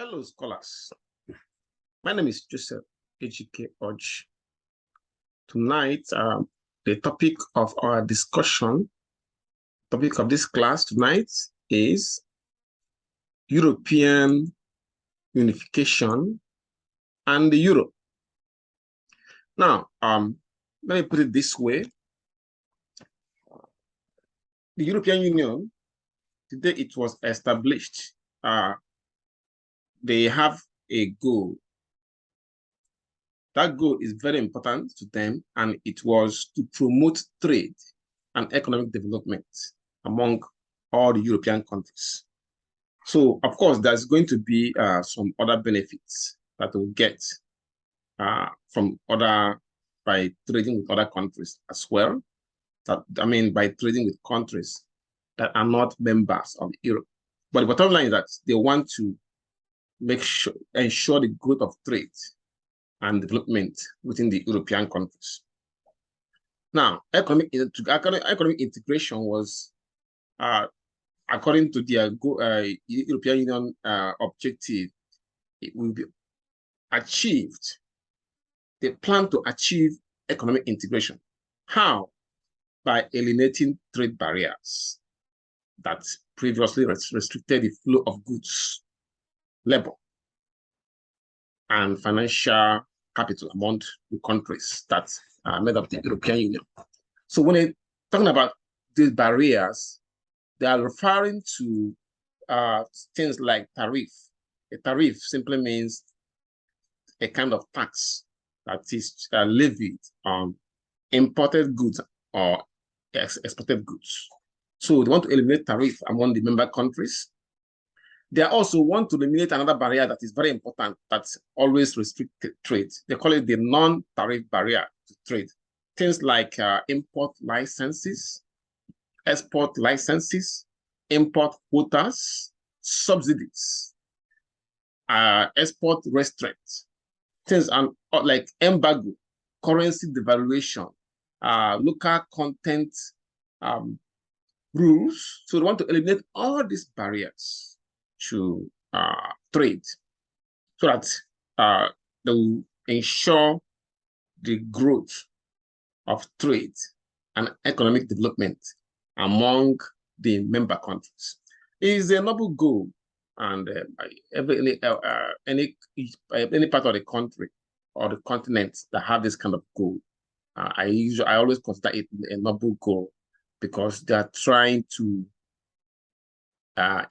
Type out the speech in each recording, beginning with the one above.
Hello, scholars. My name is Joseph Ejike Oj. Tonight, the topic of our discussion, topic of this class tonight is European unification and the euro. Now, let me put it this way. The European Union, today it was established. They have a goal. That goal is very important to them, and it was to promote trade and economic development among all the European countries. So, of course, there's going to be some other benefits that we'll get by trading with other countries as well. By trading with countries that are not members of the euro. But the bottom line is that they want to ensure the growth of trade and development within the European countries. Now, economic integration was, according to their European Union objective, it will be achieved. They plan to achieve economic integration. How? By eliminating trade barriers that previously restricted the flow of goods, labor, and financial capital among the countries that made up the European Union. So when they're talking about these barriers, they are referring to things like tariff. A tariff simply means a kind of tax that is levied on imported goods or exported goods. So they want to eliminate tariff among the member countries. They also want to eliminate another barrier that is very important, that's always restricted trade. They call it the non-tariff barrier to trade. Things like import licenses, export licenses, import quotas, subsidies, export restraints, things like embargo, currency devaluation, local content rules. So they want to eliminate all these barriers to trade so that they will ensure the growth of trade and economic development among the member countries. It is a noble goal, and any part of the country or the continent that have this kind of goal, I always consider it a noble goal because they are trying to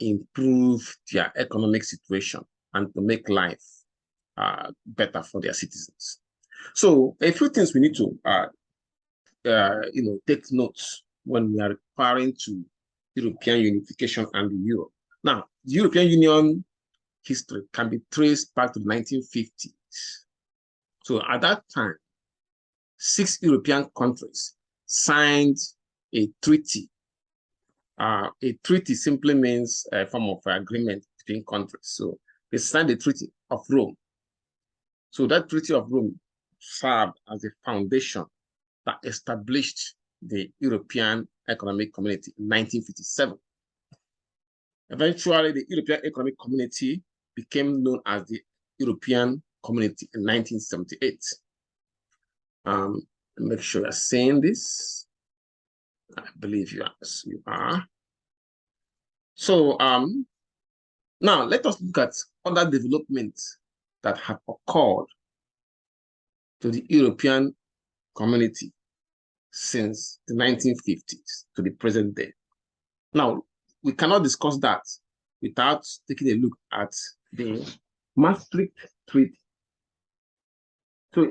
improve their economic situation and to make life better for their citizens. So a few things we need to take notes when we are referring to European unification and the euro. Now, the European Union history can be traced back to the 1950s. So at that time, 6 European countries signed a treaty. A treaty simply means a form of agreement between countries. So they signed the Treaty of Rome. So that Treaty of Rome served as a foundation that established the European Economic Community in 1957. Eventually, the European Economic Community became known as the European Community in 1978. Make sure you're saying this. I believe you are. So now let us look at other developments that have occurred to the European community since the 1950s to the present day. Now, we cannot discuss that without taking a look at the Maastricht Treaty. So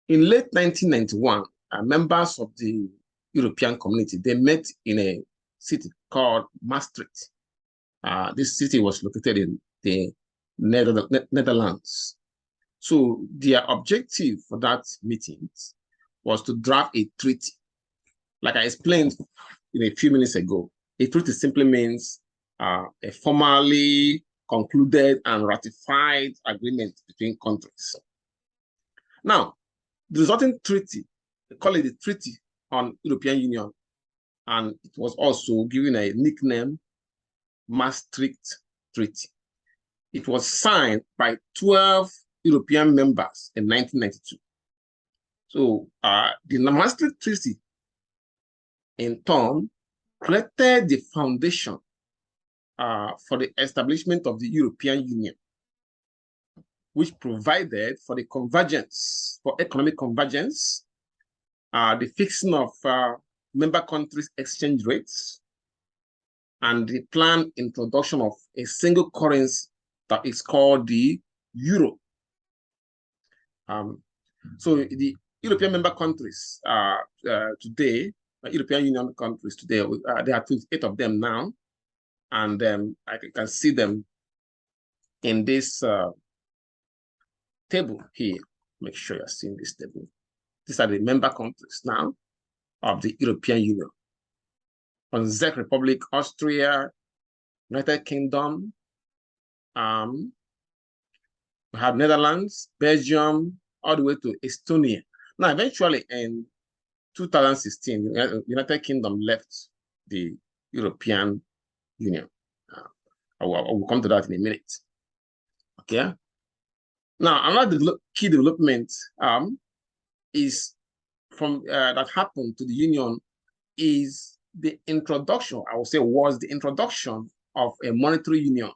in late 1991, members of the European community, they met in a city called Maastricht. This city was located in the Netherlands. So their objective for that meeting was to draft a treaty. Like I explained a few minutes ago, a treaty simply means a formally concluded and ratified agreement between countries. Now, the resulting treaty, they call it the Treaty on European Union, and it was also given a nickname, Maastricht Treaty. It was signed by 12 European members in 1992. So the Maastricht Treaty, in turn, created the foundation for the establishment of the European Union, which provided for the convergence, for economic convergence, the fixing of member countries' exchange rates, and the planned introduction of a single currency that is called the euro. So the European member countries today, European Union countries today, there are 28 of them now, and I can see them in this table here. Make sure you're seeing this table. These are the member countries now of the European Union. On Czech Republic, Austria, United Kingdom, we have Netherlands, Belgium, all the way to Estonia. Now, eventually in 2016, United Kingdom left the European Union. I will come to that in a minute. Okay. Now, another key development is from that happened to the Union is the introduction, I would say, was the introduction of a monetary union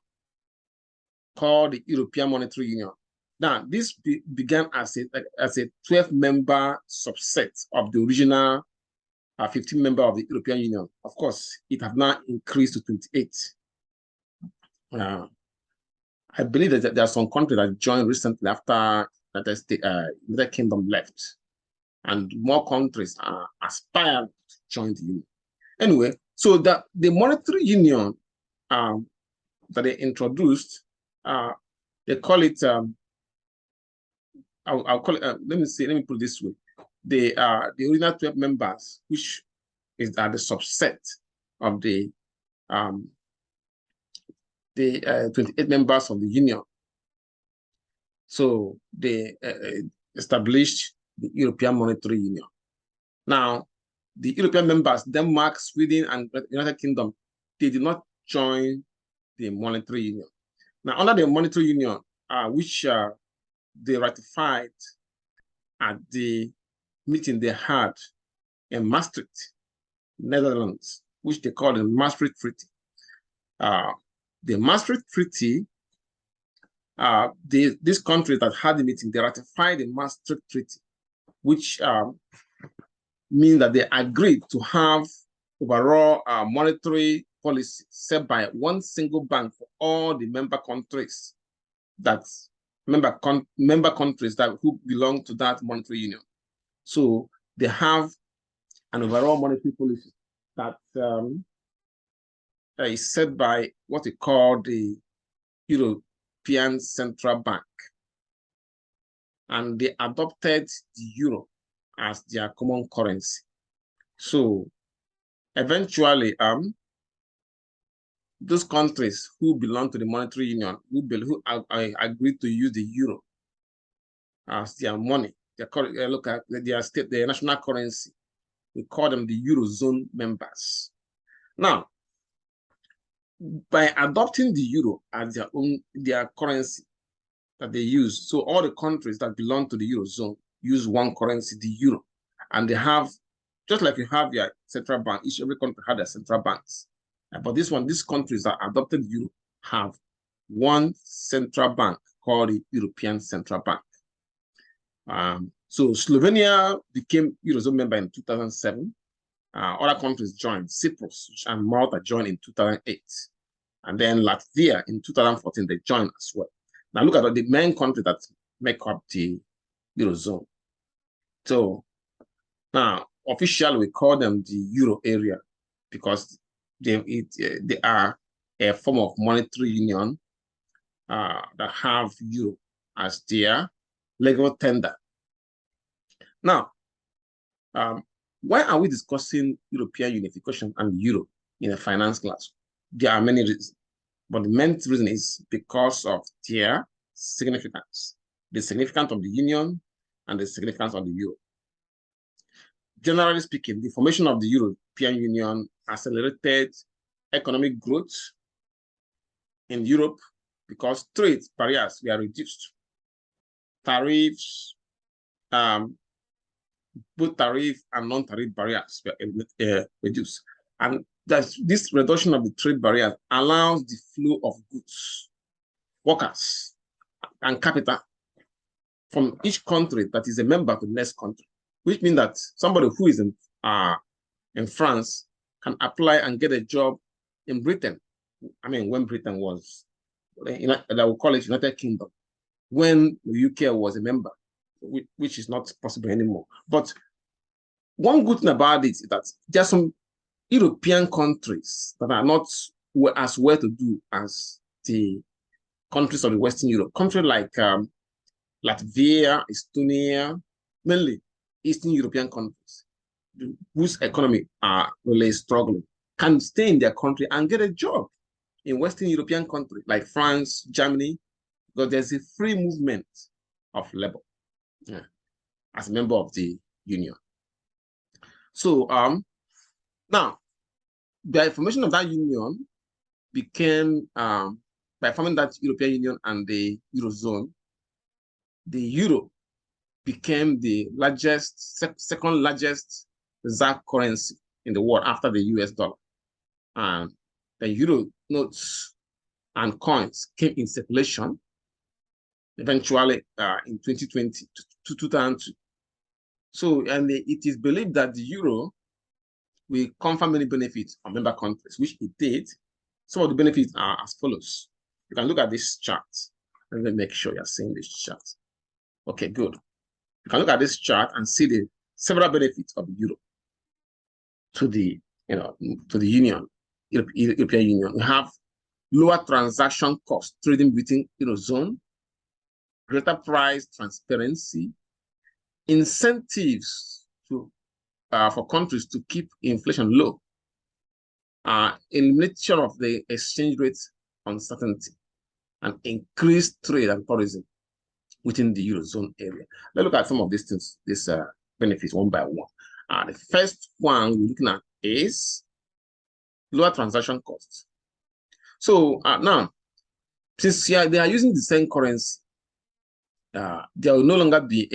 called the European Monetary Union. Now, this began as a 12-member subset of the original 15-member of the European Union. Of course, it has now increased to 28. I believe that there are some countries that joined recently after the United Kingdom left, and more countries are aspired to join the Union. Anyway, so the monetary union that they introduced, they call it. I'll call it. Let me put it this way: the original 12 members, which is the subset of the 28 members of the union. So they established the European Monetary Union. Now, the European members, Denmark, Sweden, and United Kingdom, they did not join the monetary union. Now, under the monetary union, which they ratified at the meeting they had in Maastricht, Netherlands, which they call the Maastricht Treaty. The Maastricht Treaty, these countries that had the meeting, they ratified the Maastricht Treaty, which means that they agreed to have overall monetary policy set by one single bank for all the member countries member countries that who belong to that monetary union. So they have an overall monetary policy that is set by what we call the European Central Bank, and they adopted the euro as their common currency. So eventually, those countries who belong to the monetary union, who agreed to use the euro as their money, look at their national currency, we call them the Eurozone members. Now, by adopting the euro as their currency that they use, so all the countries that belong to the Eurozone use one currency, the euro, and they have, just like you have your central bank, every country had their central banks. But these countries that adopted the euro have one central bank called the European Central Bank. So Slovenia became Eurozone member in 2007. Other countries joined. Cyprus and Malta joined in 2008. And then Latvia in 2014, they joined as well. Now look at the main countries that make up the Eurozone. So now officially we call them the Euro area because they are a form of monetary union that have euro as their legal tender. Now, why are we discussing European unification and euro in a finance class? There are many reasons, but the main reason is because of their significance, the significance of the union and the significance of the euro. Generally speaking, the formation of the European Union accelerated economic growth in Europe because trade barriers were reduced. Tariffs, both tariff and non-tariff barriers were reduced. And this reduction of the trade barriers allows the flow of goods, workers, and capital from each country that is a member to the next country, which means that somebody who is in France can apply and get a job in Britain. I mean, when Britain was, I will call it United Kingdom, when the UK was a member, which is not possible anymore. But one good thing about it is that there are some European countries that are not as well to do as the countries of the Western Europe. Countries like Latvia, Estonia, mainly Eastern European countries, whose economy are really struggling, can stay in their country and get a job in Western European countries like France, Germany, because there's a free movement of labor as a member of the union. So now the formation of that union became by forming that European Union and the Eurozone, the euro became the second largest reserve currency in the world after the US dollar. And the euro notes and coins came in circulation eventually in 2020 to 2002. So, and it is believed that the euro will confer many benefits on member countries, which it did. Some of the benefits are as follows. You can look at this chart. Let me make sure you're seeing this chart. Okay, good. You can look at this chart and see the several benefits of the euro to the, to the union, European Union. We have lower transaction costs trading within Eurozone, greater price transparency, incentives for countries to keep inflation low, elimination of the exchange rate uncertainty, and increased trade and tourism within the Eurozone area. Let's look at some of these things, these benefits one by one. The first one we're looking at is lower transaction costs. So now, since they are using the same currency, there will no longer be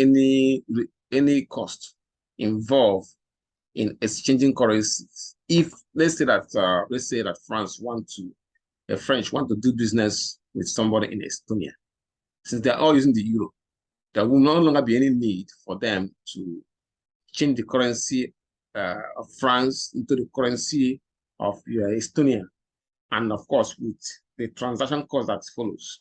any cost involved in exchanging currencies. If let's say that French want to do business with somebody in Estonia, since they're all using the euro, there will no longer be any need for them to change the currency of France into the currency of Estonia, and of course with the transaction cost that follows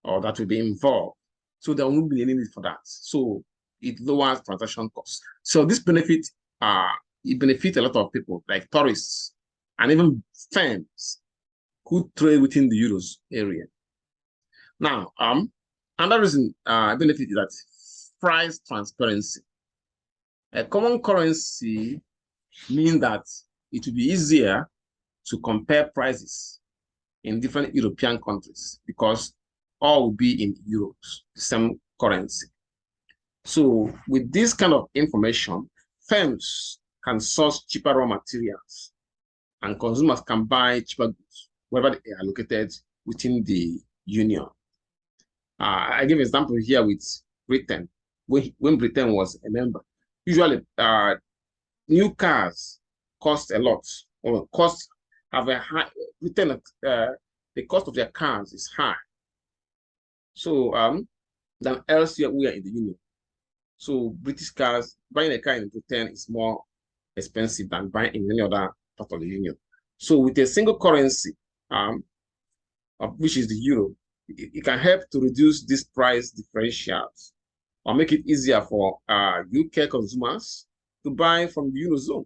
or that will be involved. So there won't be any need for that. So it lowers transaction costs. So this benefit, it benefits a lot of people, like tourists and even firms who trade within the Euros area. Now, another reason benefit is that price transparency. A common currency means that it will be easier to compare prices in different European countries because all will be in euros, the same currency. So with this kind of information, firms can source cheaper raw materials and consumers can buy cheaper goods wherever they are located within the union. I give an example here with Britain. When Britain was a member, usually new cars cost a lot, or have a high Britain. The cost of their cars is high. So than elsewhere we are in the union. So British cars, buying a car in Britain is more expensive than buying in any other part of the union. So with a single currency, which is the euro, it can help to reduce these price differentials or make it easier for UK consumers to buy from the Eurozone.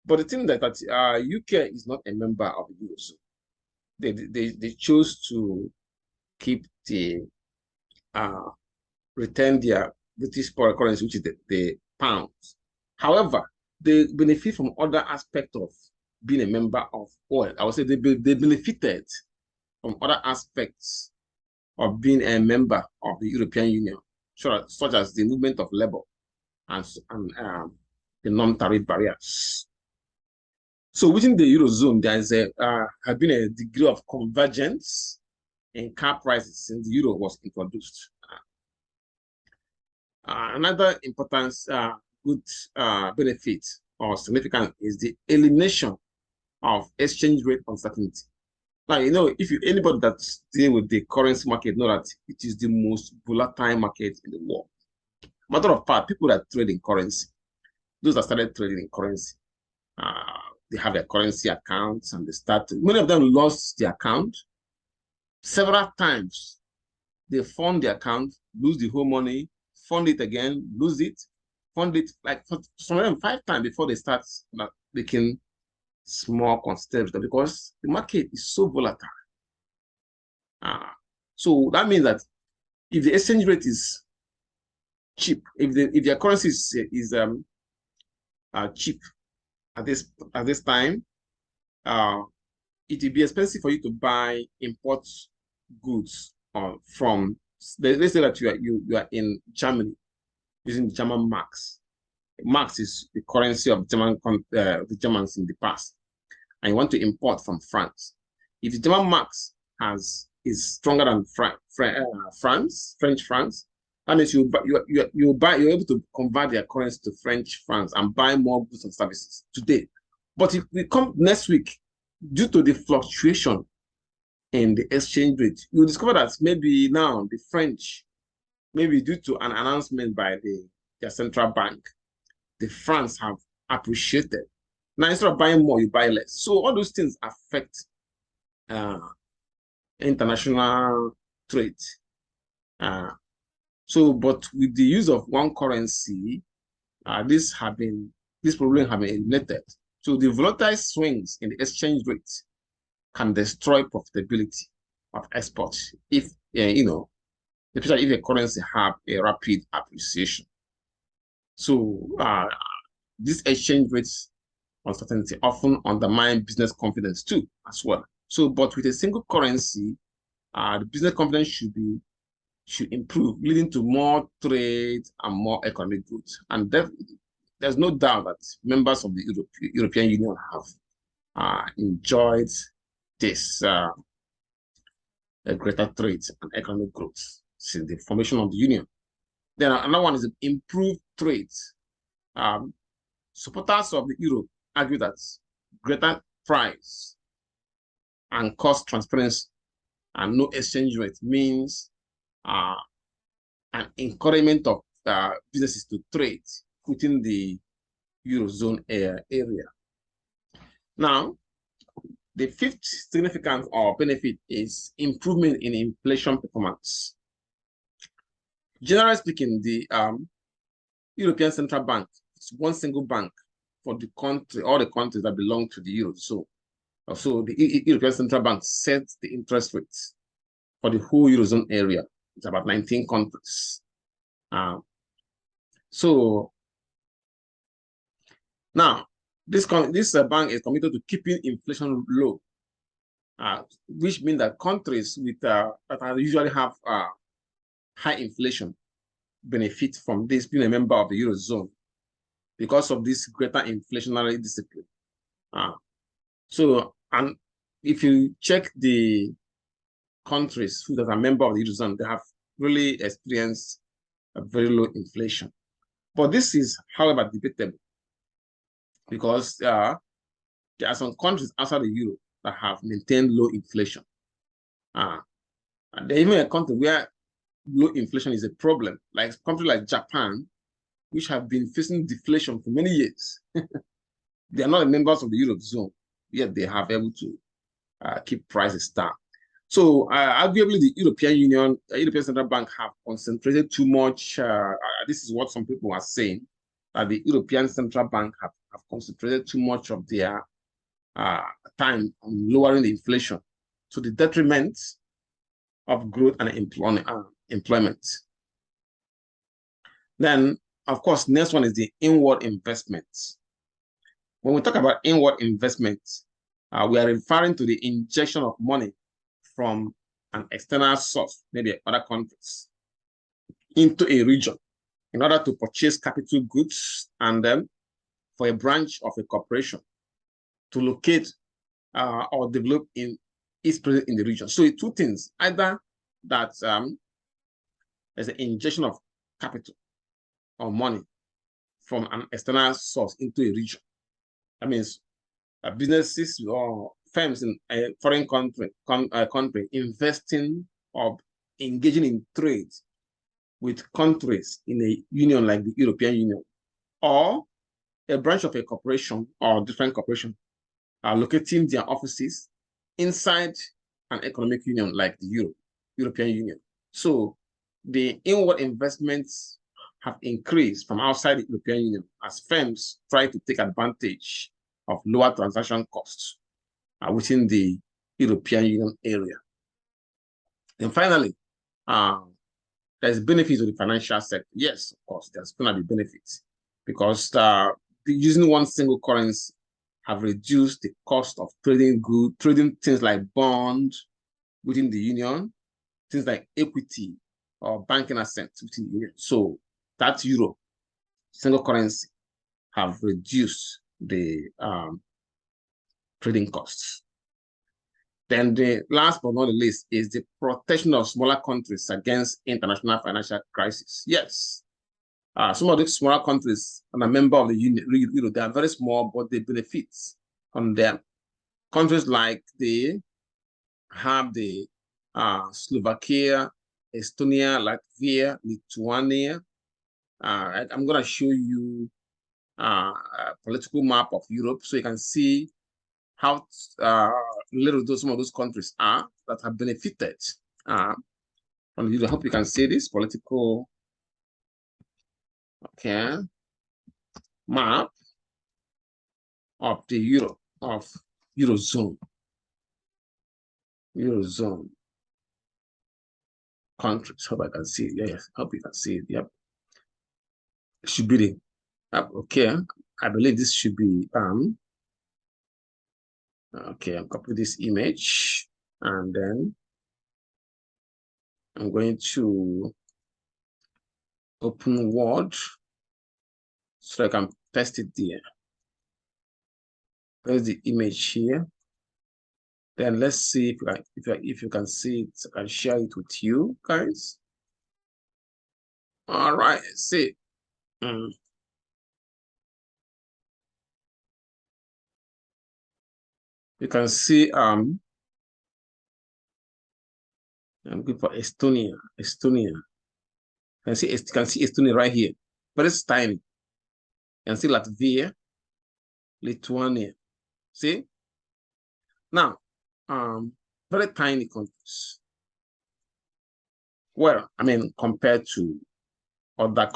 But the thing that UK is not a member of the Eurozone. They chose to keep the retain their British currency, which is the pounds. However, they benefit from other aspects of being a member of oil. I would say they benefited from other aspects of being a member of the European Union, such as the movement of labor and the non-tariff barriers. So within the Eurozone, there is has been a degree of convergence in car prices since the euro was introduced. Another important good benefit or significant is the elimination of exchange rate uncertainty. Now, if anybody that's dealing with the currency market know that it is the most volatile market in the world. Matter of fact, people that trade in currency, those that started trading in currency, they have their currency accounts and they start. Many of them lost their account several times. They fund the account, lose the whole money, fund it again, lose it, fund it, like some of them 5 times before they start making small consistency, because the market is so volatile. So that means that if the exchange rate is cheap, if their currency is cheap at this time, it will be expensive for you to buy import goods from. Let's say that you are in Germany using German marks. Marks is the currency of the Germans in the past, and you want to import from France. If the German marks is stronger than French francs, that means you're able to convert their currency to French francs and buy more goods and services today. But if we come next week, due to the fluctuation in the exchange rate, you discover that maybe now the French, maybe due to an announcement by their central bank, the francs have appreciated. Now, instead of buying more, you buy less. So all those things affect international trade. But with the use of one currency, this problem have been eliminated. So the volatile swings in the exchange rate can destroy profitability of exports if especially if a currency have a rapid appreciation. So this exchange rate uncertainty often undermine business confidence too, as well. So, but with a single currency, the business confidence should improve, leading to more trade and more economic growth. And there's no doubt that members of the European Union have enjoyed this a greater trade and economic growth since the formation of the Union. Then another one is improved trade. Supporters of the euro argue that greater price and cost transparency and no exchange rate means an encouragement of businesses to trade within the Eurozone area. Now, the fifth significant or benefit is improvement in inflation performance. Generally speaking, the European Central Bank is one single bank for the country, all the countries that belong to the Eurozone. So the European Central Bank sets the interest rates for the whole Eurozone area. It's about 19 countries. So now this bank is committed to keeping inflation low, which means that countries with that usually have high inflation benefit from this being a member of the Eurozone because of this greater inflationary discipline. And if you check the countries that are member of the Eurozone, they have really experienced a very low inflation. But this is, however, debatable because there are some countries outside the Euro that have maintained low inflation. And there even a country where low inflation is a problem, like a country like Japan, which have been facing deflation for many years. They are not members of the Eurozone, yet they have able to keep prices down. So arguably, the European Central Bank have concentrated too much. This is what some people are saying, that the European Central Bank have concentrated too much of their time on lowering the inflation to the detriment of growth and employment. Then, of course, next one is the inward investments. When we talk about inward investments, we are referring to the injection of money from an external source, maybe other countries, into a region in order to purchase capital goods and then for a branch of a corporation to locate or develop in its presence in the region. So two things, either that there's an injection of capital or money from an external source into a region. That means businesses or firms in a foreign country, investing or engaging in trade with countries in a union like the European Union, or a branch of a corporation or different corporation are locating their offices inside an economic union like the European Union. So the inward investments have increased from outside the European Union as firms try to take advantage of lower transaction costs within the European Union area. And finally, there's benefits to the financial sector. Yes, of course, there's going to be benefits because using one single currency have reduced the cost of trading things like bonds within the union, things like equity or banking assets within the union. So that euro, single currency, have reduced the trading costs. Then the last but not the least is the protection of smaller countries against international financial crisis. Yes, some of the smaller countries and a member of the union, they are very small, but they benefit on them. Countries like they have the Slovakia, Estonia, Latvia, Lithuania. I'm going to show you a political map of Europe so you can see how little some of those countries are that have benefited. I hope you can see this political map of the Eurozone countries. Hope I can see it. Yes, hope you can see it. Yep. It should be the okay. I believe this should be okay. I'll copy this image and then I'm going to open Word so I can paste it there. There's the image here. Then let's see if you can see it. I can share it with you guys. All right, see. You can see I'm good for Estonia. You can see Estonia right here, but it's tiny. You can see Latvia, Lithuania. See? Now, very tiny countries. Well, I mean, compared to other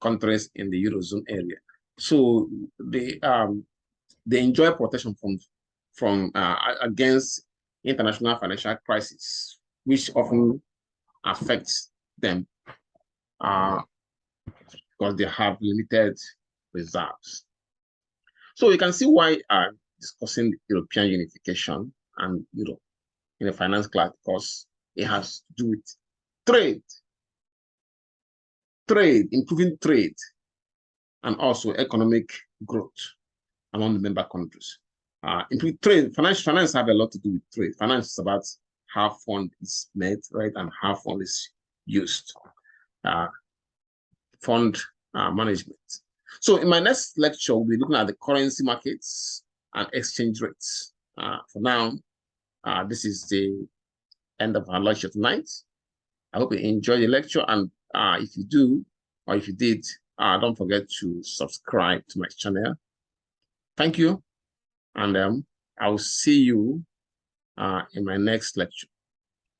countries in the Eurozone area. So they enjoy protection from against international financial crisis, which often affects them because they have limited reserves. So you can see why I'm discussing European unification and Europe in a finance class, because it has to do with trade, improving trade, and also economic growth among the member countries. Improving trade, finance have a lot to do with trade. Finance is about how fund is made, right, and how fund is used. Fund management. So in my next lecture, we'll be looking at the currency markets and exchange rates. For now, this is the end of our lecture tonight. I hope you enjoyed the lecture, and if you do, or if you did, don't forget to subscribe to my channel. Thank you, and I will see you in my next lecture.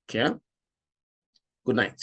Okay? Good night.